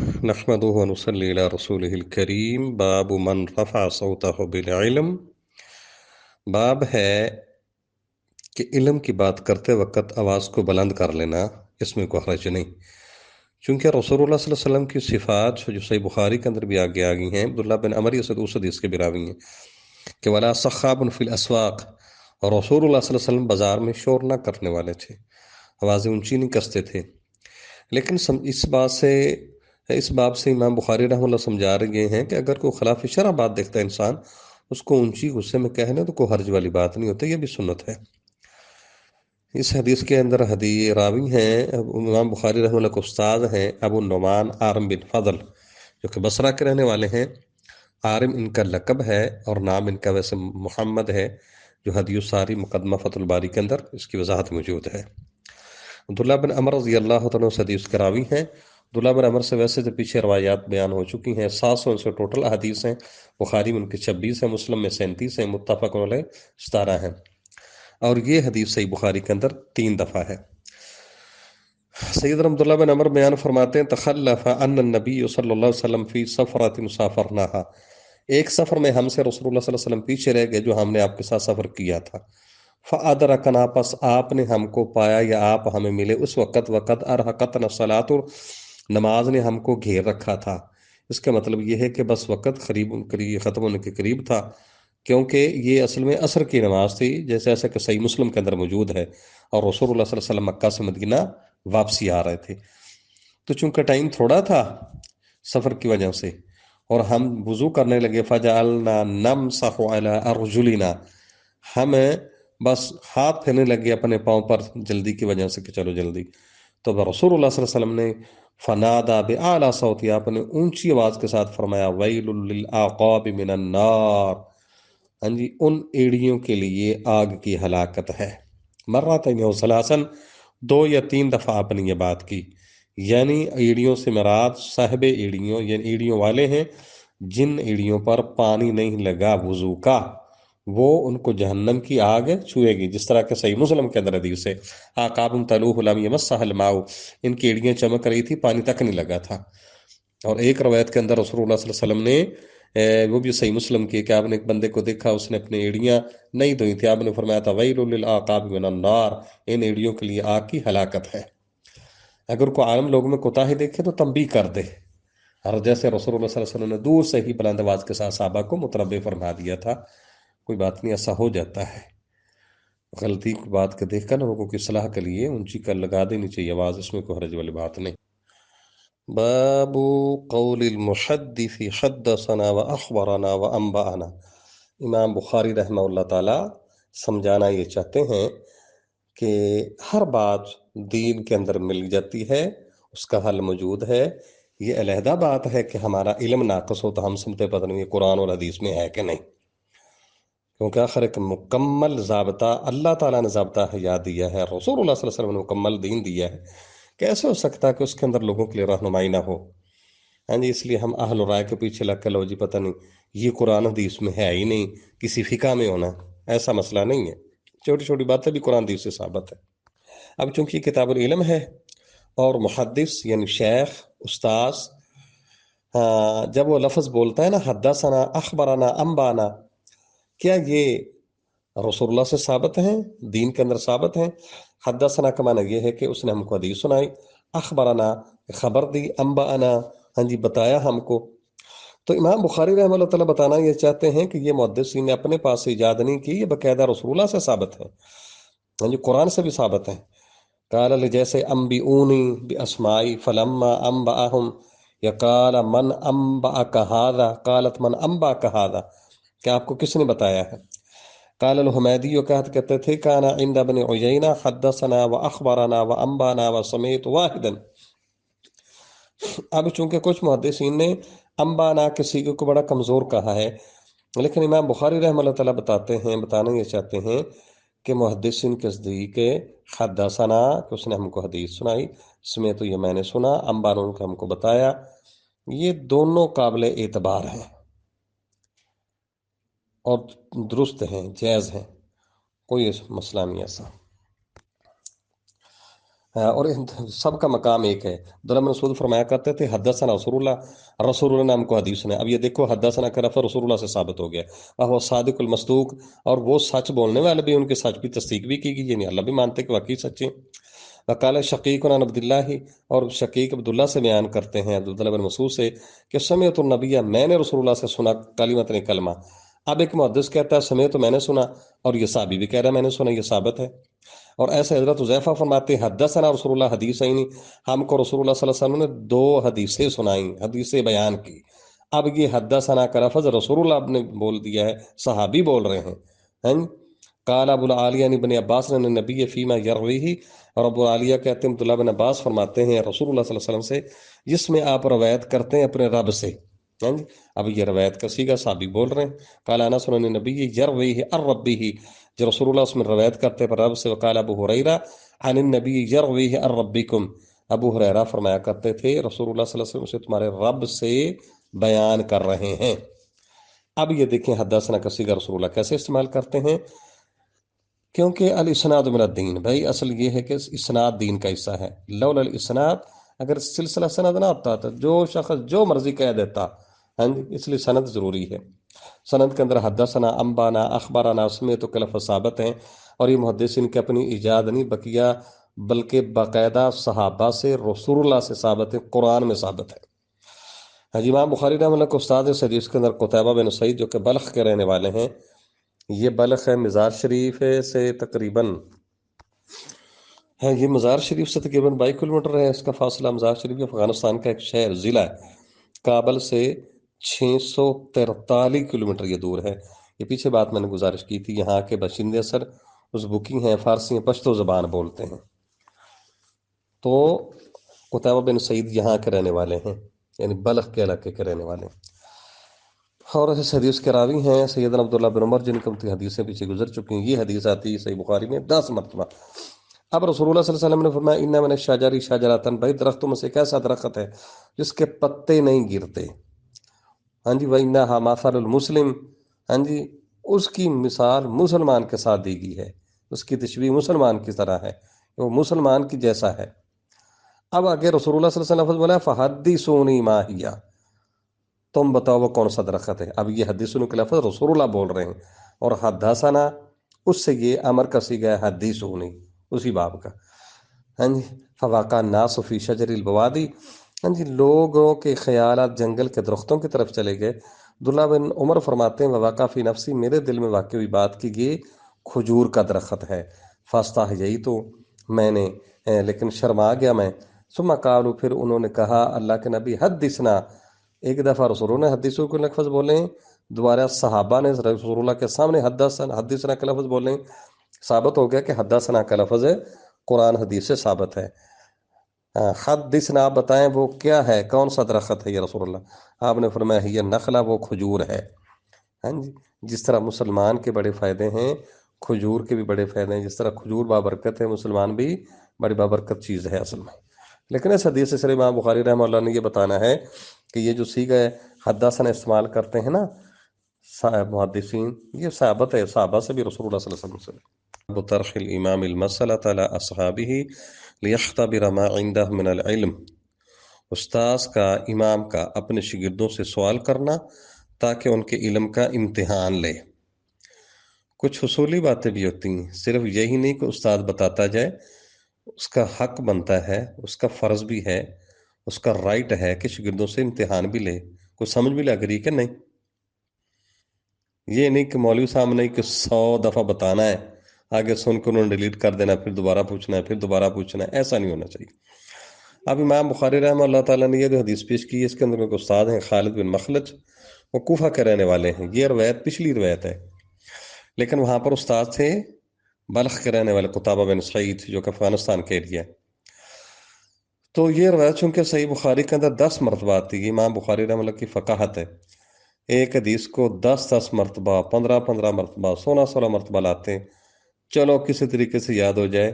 نحمدہ ونصلی علی رسولہ الکریم باب من رفع صوتہ بالعلم۔ باب ہے کہ علم کی بات کرتے وقت آواز کو بلند کر لینا، اس میں کوئی حرج نہیں، چونکہ رسول اللہ صلی اللہ علیہ وسلم کی صفات جو صحیح بخاری کے اندر بھی آگے آ گئی ہیں، عبداللہ بن عمر اس حدیث کے بھی راوی ہیں کہ ولا صخاب فی الاسواق، اور رسول اللہ صلی اللہ علیہ وسلم بازار میں شور نہ کرنے والے تھے، آوازیں اونچی نہیں کستے تھے۔ لیکن اس باب سے امام بخاری رحمہ اللہ سمجھا رہے ہیں کہ اگر کوئی خلاف شرع بات دیکھتا ہے انسان، اس کو اونچی غصے میں کہنے تو کوئی حرج والی بات نہیں ہوتی، یہ بھی سنت ہے۔ اس حدیث کے اندر راوی ہیں امام بخاری رحمہ اللہ کے استاد ہیں ابو النعمان عارم بن فضل، جو کہ بصرہ کے رہنے والے ہیں۔ عارم ان کا لقب ہے اور نام ان کا ویسے محمد ہے، جو حدیث ساری مقدمہ فتح الباری کے اندر اس کی وضاحت موجود ہے۔ عبداللہ بن عمر رضی اللہ تعالیٰ عنہ حدیث کے راوی ہیں۔ عبداللہ بن عمر سے ویسے تو پیچھے روایات بیان ہو چکی ہیں، 700 سے ٹوٹل حدیث ہیں، بخاری میں ان کے 26 ہیں، مسلم میں 37 ہیں، متفق علیہ 17 ہیں، اور یہ حدیث صحیح بخاری کے اندر 3 دفعہ ہے۔ سیدنا عبداللہ بن عمر بیان فرماتے ہیں تخلف ان النبی صلی اللہ علیہ وسلم فی سفرۃ مسافرناہا، ایک سفر میں ہم سے رسول اللہ صلی اللہ علیہ وسلم پیچھے رہ گئے جو ہم نے آپ کے ساتھ سفر کیا تھا۔ فَأَدْرَكَنَا، پس آپ نے ہم کو پایا یا آپ ہمیں ملے اس وقت أَرْهَقَتْنَا الصَّلَاةُ، نماز نے ہم کو گھیر رکھا تھا۔ اس کا مطلب یہ ہے کہ بس وقت قریب ختم ہونے کے قریب تھا، کیونکہ یہ اصل میں عصر کی نماز تھی، جیسا کہ صحیح مسلم کے اندر موجود ہے، اور رسول اللہ صلی اللہ علیہ وسلم مکہ سے مدینہ واپسی آ رہے تھے۔ تو چونکہ ٹائم تھوڑا تھا سفر کی وجہ سے، اور ہم وضو کرنے لگے، فَجَعَلْنَا نَمْسَحُ عَلَىٰ أَرْجُلِنَا، ہم بس ہاتھ پھیرنے لگے اپنے پاؤں پر جلدی کی وجہ سے کہ چلو جلدی۔ تو رسول اللہ صلی اللہ علیہ وسلم نے فنادا بِأَعْلَىٰ صَوْتِ، آپ نے اونچی آواز کے ساتھ فرمایا وَيْلٌ لِّلْأَعْقَابِ مِنَ النَّارِ، ہاں جی، ان ایڑیوں کے لیے آگ کی ہلاکت ہے۔ مرتين و ثلاثاً، 2 یا 3 دفعہ آپ نے یہ بات کی، یعنی ایڑیوں سے مراد صاحب ایڑیوں یعنی ایڑیوں والے ہیں، جن ایڑیوں پر پانی نہیں لگا وضو کا، وہ ان کو جہنم کی آگ چھوئے گی، جس طرح کہ صحیح مسلم کے اندر حدیث ہے عقاب تلوہ لم یمسہ الماء، ان کی ایڑیاں چمک رہی تھی، پانی تک نہیں لگا تھا۔ اور ایک روایت کے اندر رسول اللہ صلی اللہ علیہ وسلم نے وہ بھی صحیح مسلم کی کہ آپ نے ایک بندے کو دیکھا، اس نے اپنی ایڑیاں نہیں دھوئی تھی، آپ نے فرمایا تھا ویل للعقاب من النار، ان ایڑیوں کے لیے آگ کی ہلاکت ہے۔ اگر کوئی عالم لوگوں میں کوتاہی دیکھے تو تنبیہ کر دے، اور جیسے رسول اللہ صلی اللہ علیہ وسلم نے دور سے ہی بلند آواز کے ساتھ صحابہ کو متنبہ فرما دیا تھا، کوئی بات نہیں، ایسا ہو جاتا ہے، غلطی کی بات کے دیکھ کر لوگوں کی صلاح کے لیے اونچی کر لگا دینی چاہیے آواز، اس میں کوئی حرج والی بات نہیں۔ باب قول المحدث حدثنا واخبرنا وانبانا، امام بخاری رحمہ اللہ تعالی سمجھانا یہ چاہتے ہیں کہ ہر بات دین کے اندر مل جاتی ہے، اس کا حل موجود ہے، یہ علیحدہ بات ہے کہ ہمارا علم ناقص ہو تو ہم سمجھتے پتہ نہیں یہ قرآن اور حدیث میں ہے کہ نہیں، کیونکہ آخر ایک مکمل ضابطہ اللہ تعالیٰ نے ضابطہ حیات دیا ہے، رسول اللہ صلی اللہ علیہ وسلم نے مکمل دین دیا ہے، کیسے ہو سکتا ہے کہ اس کے اندر لوگوں کے لیے رہنمائی نہ ہو؟ ہاں جی، اس لیے ہم اہل و رائے کے پیچھے لگ کے لو جی پتہ نہیں یہ قرآن حدیث میں ہے ہی نہیں، کسی فقہ میں ہونا، ایسا مسئلہ نہیں ہے، چھوٹی چھوٹی باتیں بھی قرآن حدیث سے ثابت ہے۔ اب چونکہ یہ کتاب العلم ہے، اور محدث یعنی شیخ، استاذ، جب وہ لفظ بولتا ہے نا حدثنا اخبرنا انبانا، کیا یہ رسول اللہ سے ثابت ہیں، دین کے اندر ثابت ہیں؟ حدثنا کا معنی یہ ہے کہ اس نے ہم کو حدیث سنائی، اخبرنا خبر دی، انبانا ہاں جی بتایا ہم کو۔ تو امام بخاری رحمہ اللہ تعالیٰ بتانا یہ چاہتے ہیں کہ یہ محدثین نے اپنے پاس سے ایجاد نہیں کی، یہ باقاعدہ رسول اللہ سے ثابت ہے، ہاں جی قرآن سے بھی ثابت ہے۔ قال جیسے انبئونی باسمائی فلما انبأہم، یا قال من انبأک ھذا، قالت من انبأک ھذا، کہ آپ کو کس نے بتایا ہے؟ قال الحمیدی، کہتے تھے کانا عند ابن عیینہ حدثنا واخبرنا وانبانا وسمعت واحدا۔ اب چونکہ کچھ محدثین نے انبانا کے صیغے کو بڑا کمزور کہا ہے، لیکن امام بخاری رحمہ اللہ تعالیٰ بتانا یہ چاہتے ہیں کہ محدثین کے نزدیک حدثنا کہ اس نے ہم کو حدیث سنائی، سمعت تو یہ میں نے سنا، انبانا نے ہم کو بتایا، یہ دونوں قابل اعتبار ہیں اور درست ہیں، جائز ہیں، کوئی مسئلہ نہیں ایسا۔ اور سب کا مقام ایک ہے۔ عبداللہ بن مسعود فرمایا کرتے تھے حدثنا رسول اللہ، رسول اللہ نے ہم کو حدیث سنایا۔ اب یہ دیکھو حدثنا کا لفظ رسول اللہ سے ثابت ہو گیا، وہ صادق المصدوق، اور وہ سچ بولنے والے بھی، ان کے سچ کی تصدیق بھی کی گئی، یعنی اللہ بھی مانتے کہ واقعی سچے۔ وقال شقیق عن عبداللہ، اور شقیق عبداللہ سے بیان کرتے ہیں عبداللہ بن مسعود سے کہ سمعت النبی، میں نے رسول اللہ سے سنا، کلمۃ کلمہ۔ اب ایک محدث کہتا ہے سمعت تو میں نے سنا، اور یہ صحابی بھی کہہ رہا ہے میں نے سنا، یہ ثابت ہے۔ اور ایسے حضرت حذیفہ فرماتے ہیں حدثنا رسول اللہ حدیثین، ہم کو رسول اللہ صلی اللہ علیہ وسلم نے دو حدیثیں سنائیں، حدیثیں بیان کی۔ اب یہ حدثنا کا لفظ رسول اللہ نے بول دیا ہے، صحابی بول رہے ہیں، ہیں جی؟ قال ابو العالیہ ابن عباس نے نبی فیما یرویہ، اور ابو العالیہ کہتے ہیں عبداللہ بن عباس فرماتے ہیں رسول اللہ صلی اللہ علیہ وسلم سے، جس میں آپ روایت کرتے ہیں اپنے رب سے، ہیں جی؟ اب یہ روایت کا سیگا صحابی بول رہے ہیں۔ قال انس عن النبی یرویہ عن ربہ، جو رسول اللہ اس میں روایت کرتے پر رب سے۔ وقال ابو ہریرہ عن النبی یرویہ عن ربکم، ابو ہریرہ فرمایا کرتے تھے رسول اللہ صلی اللہ علیہ وسلم سے تمہارے رب سے بیان کر رہے ہیں۔ اب یہ دیکھیں حدثنا کا صیغہ رسول اللہ کیسے استعمال کرتے ہیں، کیونکہ الاسناد من الدین، بھائی اصل یہ ہے کہ اسناد دین کا حصہ ہے۔ لولا الاسناد، اگر سلسلہ سند نہ ہوتا تو جو شخص جو مرضی کہہ دیتا، ہاں جی، اس لیے سند ضروری ہے۔ سند کے اندر حدثنا، انبانا، اخبارنا، سمیت کے لفظ ثابت ہیں، اور یہ محدثین کی اپنی ایجاد نہیں بقیہ، بلکہ باقاعدہ صحابہ سے، رسول اللہ سے ثابت ہے، قرآن میں ثابت ہے۔ ہاں جی، امام بخاری رحمہ اللہ کو استاد اس حدیث کے اندر قتیبہ بن سعید جو کہ بلخ کے رہنے والے ہیں، یہ بلخ ہے مزار شریف سے تقریباً، ہے یہ مزار شریف سے تقریباً 22 کلومیٹر ہے اس کا فاصلہ۔ مزار شریف افغانستان کا ایک شہر، ضلع ہے، کابل سے 643 کلومیٹر یہ دور ہے۔ یہ پیچھے بات میں نے گزارش کی تھی، یہاں کے باشندے اثر ازبکی ہیں، فارسی ہیں، پشتو زبان بولتے ہیں۔ تو قتیبہ بن سعید یہاں کے رہنے والے ہیں، یعنی بلخ کے علاقے کے رہنے والے ہیں، اور اس حدیث کے راوی ہیں سیدنا عبداللہ بن عمر، جن کی حدیثیں پیچھے گزر چکی ہیں۔ یہ حدیث آتی ہے صحیح بخاری میں 10 مرتبہ۔ اب رسول اللہ صلی اللہ علیہ وسلم نے فرمایا ان من الشجر شجرۃ، بھائی درختوں میں سے ایک ایسا درخت ہے جس کے پتے نہیں گرتے، ہاں جی، وَإِنَّهَا مَثَلُ الْمُسْلِمِ، ہاں جی، اس کی مثال مسلمان کے ساتھ دی گئی ہے، اس کی تشبیہ مسلمان کی طرح ہے، وہ مسلمان کی جیسا ہے۔ اب آگے رسول اللہ صلی اللہ علیہ وسلم بولا فَحَدِّثُونِي مَا هِيَ، تم بتاؤ وہ کون سا درخت ہے۔ اب یہ حدیثوں کے لفظ رسول اللہ بول رہے ہیں، اور حدثنا اس سے یہ امر کا صیغہ ہے حدیثونی، اسی باب کا، ہاں جی۔ فواقع الناس فی شجر البوادی، ہاں جی، لوگوں کے خیالات جنگل کے درختوں کی طرف چلے گئے۔ عبداللہ بن عمر فرماتے ہیں وواقع فی نفسی، میرے دل میں واقع ہوئی بات کہ یہ کھجور کا درخت ہے۔ فاستحییت، تو میں نے لیکن شرما گیا میں۔ ثم قالوا، پھر انہوں نے کہا اللہ کے نبی حدثنا، ایک دفعہ رسولوں نے حدیثوں کے لفظ بولے ہیں، دوبارہ صحابہ نے رسول اللہ کے سامنے حدثنا کا لفظ بولے ہیں، ثابت ہو گیا کہ حدثنا کا لفظ قرآن حدیث سے ثابت ہے۔ حدثنا، آپ بتائیں وہ کیا ہے، کون سا درخت ہے یا رسول اللہ؟ آپ نے فرمایا یہ نخلا، وہ کھجور ہے، ہاں جی۔ جس طرح مسلمان کے بڑے فائدے ہیں، کھجور کے بھی بڑے فائدے ہیں، جس طرح کھجور بابرکت ہے، مسلمان بھی بڑی بابرکت چیز ہے اصل میں۔ لیکن اس حدیث سے صرف امام بخاری رحمہ اللہ نے یہ بتانا ہے کہ یہ جو صیغہ ہے حدثنا استعمال کرتے ہیں نا محدثین، یہ ثابت ہے صحابہ سے بھی، رسول اللہ صلی اللہ علیہ وسلم سے۔ ابو طرح الامام المسألة على اصحابه لیختبر ما عنده من العلم، استاذ کا، امام کا اپنے شاگردوں سے سوال کرنا تاکہ ان کے علم کا امتحان لے۔ کچھ حصولی باتیں بھی ہوتی ہیں، صرف یہی نہیں کہ استاد بتاتا جائے، اس کا حق بنتا ہے، اس کا فرض بھی ہے، اس کا رائٹ ہے کہ شاگردوں سے امتحان بھی لے، کچھ سمجھ بھی لگ رہی کہ نہیں۔ یہ نہیں کہ مولوی صاحب نے کہ 100 دفعہ بتانا ہے، آگے سن کے انہوں نے ڈیلیٹ کر دینا، پھر دوبارہ پوچھنا ہے، پھر دوبارہ پوچھنا ہے، ایسا نہیں ہونا چاہیے۔ اب امام بخاری رحمہ اللہ تعالیٰ نے یہ جو حدیث پیش کی ہے، اس کے اندر ایک استاد ہیں خالد بن مخلد، وہ کوفہ کے رہنے والے ہیں۔ یہ روایت پچھلی روایت ہے، لیکن وہاں پر استاد تھے بلخ کے رہنے والے قتیبہ بن سعید، جو کہ افغانستان کے ایریا ہے۔ تو یہ روایت چونکہ صحیح بخاری کے اندر 10 مرتبہ آتی ہے، امام بخاری رحمہ اللہ کی فقاہت ہے، ایک حدیث کو 10 مرتبہ، 15 مرتبہ، 16 مرتبہ لاتے ہیں، چلو کسی طریقے سے یاد ہو جائے۔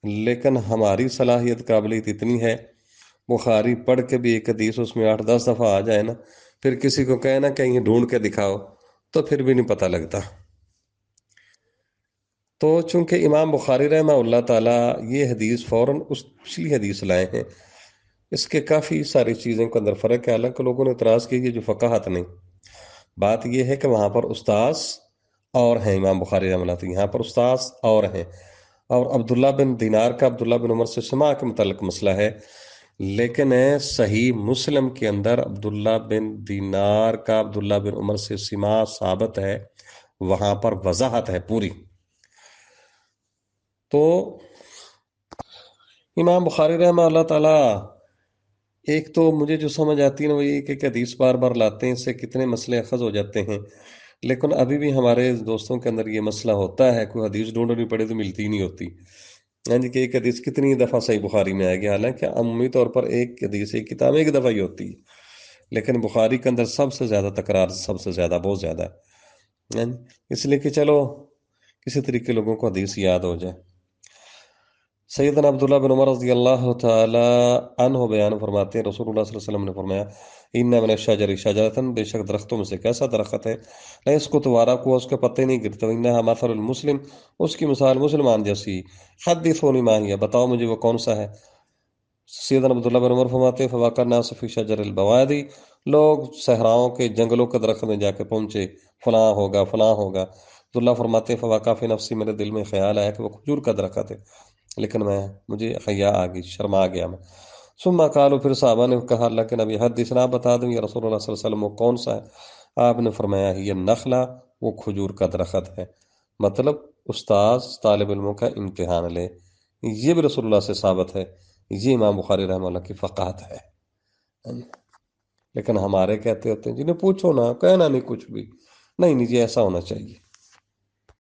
لیکن ہماری صلاحیت قابلیت اتنی ہے، بخاری پڑھ کے بھی ایک حدیث اس میں 8-10 دفعہ آ جائے نا، پھر کسی کو کہے نا کہیں ڈھونڈ کے دکھاؤ تو پھر بھی نہیں پتہ لگتا۔ تو چونکہ امام بخاری رحمہ اللہ تعالیٰ یہ حدیث فوراً اس پچھلی حدیث لائے ہیں، اس کے کافی ساری چیزوں کے اندر فرق ہے، حالانکہ لوگوں نے اعتراض کیا کہ یہ جو فقاہت نہیں، بات یہ ہے کہ وہاں پر استاذ اور ہیں امام بخاری رحمہ اللہ تعالیٰ، یہاں پر استاذ اور ہیں، اور عبداللہ بن دینار کا عبداللہ بن عمر سے سماع کے متعلق مسئلہ ہے، لیکن صحیح مسلم کے اندر عبداللہ بن دینار کا عبداللہ بن عمر سے سماع ثابت ہے، وہاں پر وضاحت ہے پوری۔ تو امام بخاری رحمہ اللہ تعالیٰ ایک تو مجھے جو سمجھ آتی ہے نا وہ یہ کہ ایک حدیث بار بار لاتے ہیں، اس سے کتنے مسئلے اخذ ہو جاتے ہیں، لیکن ابھی بھی ہمارے دوستوں کے اندر یہ مسئلہ ہوتا ہے، کوئی حدیث ڈھونڈنی پڑے تو ملتی ہی نہیں ہوتی، یعنی کہ ایک حدیث کتنی دفعہ صحیح بخاری میں آئے گی، حالانکہ عمومی طور پر ایک حدیث ایک کتاب ایک دفعہ ہی ہوتی ہے، لیکن بخاری کے اندر سب سے زیادہ تکرار، سب سے زیادہ، بہت زیادہ ہے، اس لیے کہ چلو کسی طریقے لوگوں کو حدیث یاد ہو جائے۔ سیدنا عبداللہ بن عمر رضی اللہ تعالی عنہ بیان فرماتے ہیں رسول اللہ صلی اللہ علیہ وسلم نے فرمایا، ان من الشجر شجرتن، بے شک درختوں میں سے ایک ایسا درخت ہے، لا يسقط ورقها، اس کے پتے نہیں گرتے، انها مثل المسلم، اس کی مثال مسلمان جیسی، حدثونی ما ہی، بتاؤ مجھے وہ کون سا ہے۔ سیدنا عبداللہ بن عمر فرماتے ہیں فواقع الناس فی شجر البوادی، لوگ صحراؤں کے جنگلوں کے درخت میں جا کے پہنچے، فلاں ہوگا فلاں ہوگا، عبداللہ فرماتے ہیں فواقع فی نفسی، میرے دل میں خیال آیا کہ وہ کھجور کا درخت ہے، لیکن مجھے حیا آ گئی، شرما آ گیا میں۔ ثم قالوا، پھر صحابہ نے کہا اللہ کے نبی حدثنا، آپ بتا دیں یا رسول اللہ صلی اللہ علیہ وسلم وہ کون سا ہے؟ آپ نے فرمایا یہ نخلا، وہ کھجور کا درخت ہے، مطلب استاذ طالب علموں کا امتحان لے، یہ بھی رسول اللہ سے ثابت ہے، یہ امام بخاری رحمہ اللہ کی فقاہت ہے۔ لیکن ہمارے کہتے ہوتے ہیں جنہیں پوچھو نا، کہنا نہیں کچھ بھی، نہیں نہیں جی ایسا ہونا چاہیے،